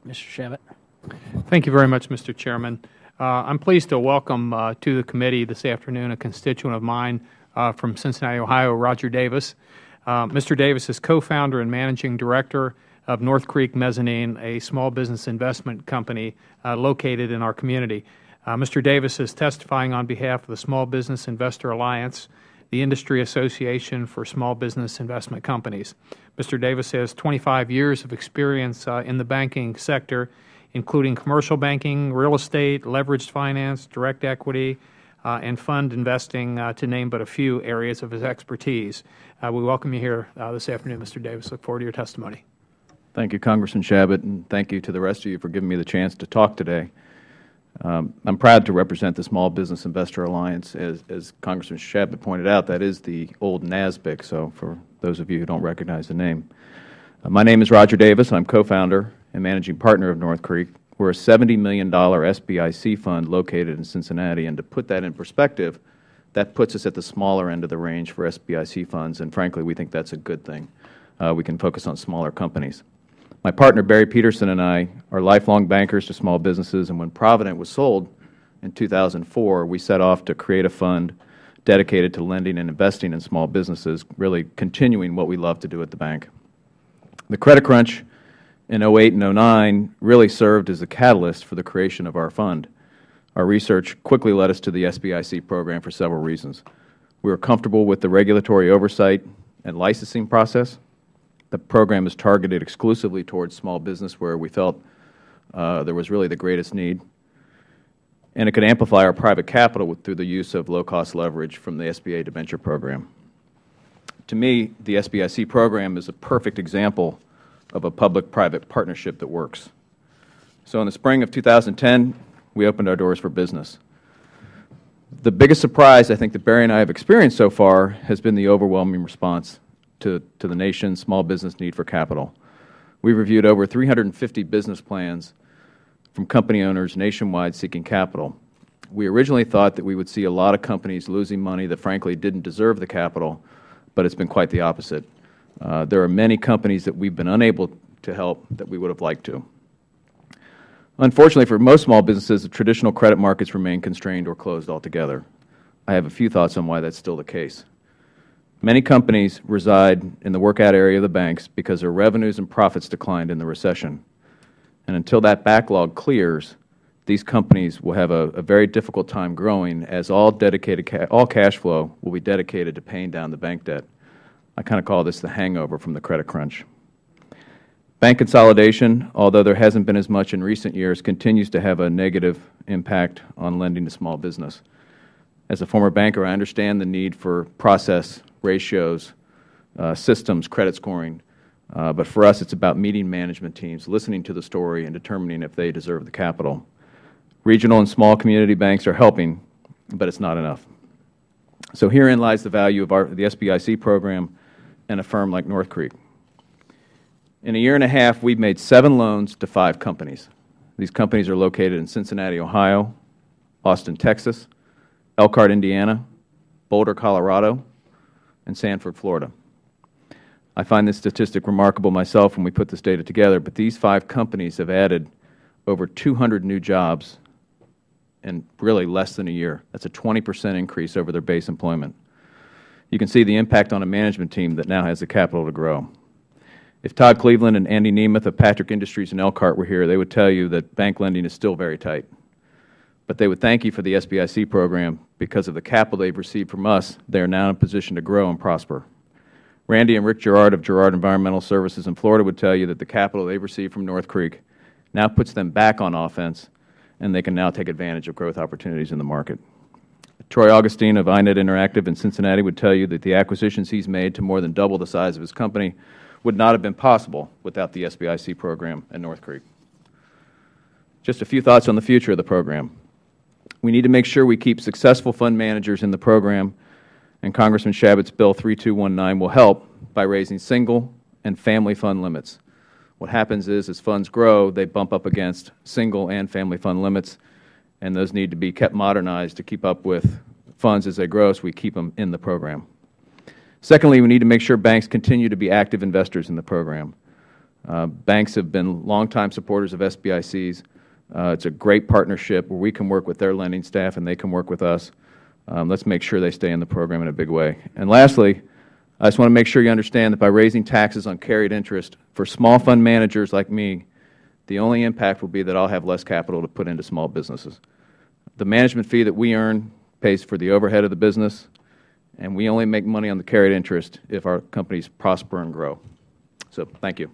Mr. Shabbat. Thank you very much, Mr. Chairman. I'm pleased to welcome to the committee this afternoon a constituent of mine from Cincinnati, Ohio, Rodger Davis. Mr. Davis is co-founder and managing director of North Creek Mezzanine, a small business investment company located in our community. Mr. Davis is testifying on behalf of the Small Business Investor Alliance, the Industry Association for Small Business Investment Companies. Mr. Davis has 25 years of experience in the banking sector, including commercial banking, real estate, leveraged finance, direct equity, and fund investing, to name but a few areas of his expertise. We welcome you here this afternoon, Mr. Davis. Look forward to your testimony. Thank you, Congressman Shabbat, and thank you to the rest of you for giving me the chance to talk today. I'm proud to represent the Small Business Investor Alliance. As Congressman Shabbat pointed out, that is the old NASBIC, so for those of you who don't recognize the name. My name is Rodger Davis. I'm co-founder and managing partner of North Creek. We're a $70 million SBIC fund located in Cincinnati, and to put that in perspective, that puts us at the smaller end of the range for SBIC funds, and frankly, we think that's a good thing. We can focus on smaller companies. My partner, Barry Peterson, and I are lifelong bankers to small businesses, and when Provident was sold in 2004, we set off to create a fund dedicated to lending and investing in small businesses, really continuing what we love to do at the bank. The credit crunch in 08 and 09 really served as a catalyst for the creation of our fund. Our research quickly led us to the SBIC program for several reasons. We were comfortable with the regulatory oversight and licensing process. The program is targeted exclusively towards small business, where we felt there was really the greatest need. And it could amplify our private capital through the use of low-cost leverage from the SBA debenture program. To me, the SBIC program is a perfect example of a public-private partnership that works. So in the spring of 2010, we opened our doors for business. The biggest surprise I think that Barry and I have experienced so far has been the overwhelming response to the nation's small business need for capital. We reviewed over 350 business plans from company owners nationwide seeking capital. We originally thought that we would see a lot of companies losing money that frankly didn't deserve the capital, but it's been quite the opposite. There are many companies that we've been unable to help that we would have liked to. Unfortunately, for most small businesses, the traditional credit markets remain constrained or closed altogether. I have a few thoughts on why that's still the case. Many companies reside in the workout area of the banks because their revenues and profits declined in the recession. And until that backlog clears, these companies will have a very difficult time growing, as all cash flow will be dedicated to paying down the bank debt. I kind of call this the hangover from the credit crunch. Bank consolidation, although there hasn't been as much in recent years, continues to have a negative impact on lending to small business. As a former banker, I understand the need for process, ratios, systems, credit scoring, but for us it's about meeting management teams, listening to the story, and determining if they deserve the capital. Regional and small community banks are helping, but it's not enough. So herein lies the value of the SBIC program and a firm like North Creek. In a year and a half, we've made 7 loans to 5 companies. These companies are located in Cincinnati, Ohio, Austin, Texas, Elkhart, Indiana, Boulder, Colorado, and Sanford, Florida. I find this statistic remarkable myself when we put this data together, but these 5 companies have added over 200 new jobs in really less than a year. That's a 20% increase over their base employment. You can see the impact on a management team that now has the capital to grow. If Todd Cleveland and Andy Nemeth of Patrick Industries in Elkhart were here, they would tell you that bank lending is still very tight. But they would thank you for the SBIC program because of the capital they've received from us. They are now in a position to grow and prosper. Randy and Rick Gerard of Gerard Environmental Services in Florida would tell you that the capital they've received from North Creek now puts them back on offense, and they can now take advantage of growth opportunities in the market. Troy Augustine of iNet Interactive in Cincinnati would tell you that the acquisitions he's made to more than double the size of his company would not have been possible without the SBIC program at North Creek. Just a few thoughts on the future of the program. We need to make sure we keep successful fund managers in the program, and Congressman Shabbat's Bill 3219 will help by raising single and family fund limits. What happens is, as funds grow, they bump up against single and family fund limits, and those need to be kept modernized to keep up with funds as they grow, so we keep them in the program. Secondly, we need to make sure banks continue to be active investors in the program. Banks have been longtime supporters of SBICs. It's a great partnership where we can work with their lending staff and they can work with us. Let's make sure they stay in the program in a big way. And lastly, I just want to make sure you understand that by raising taxes on carried interest for small fund managers like me, the only impact will be that I'll have less capital to put into small businesses. The management fee that we earn pays for the overhead of the business, and we only make money on the carried interest if our companies prosper and grow. So thank you.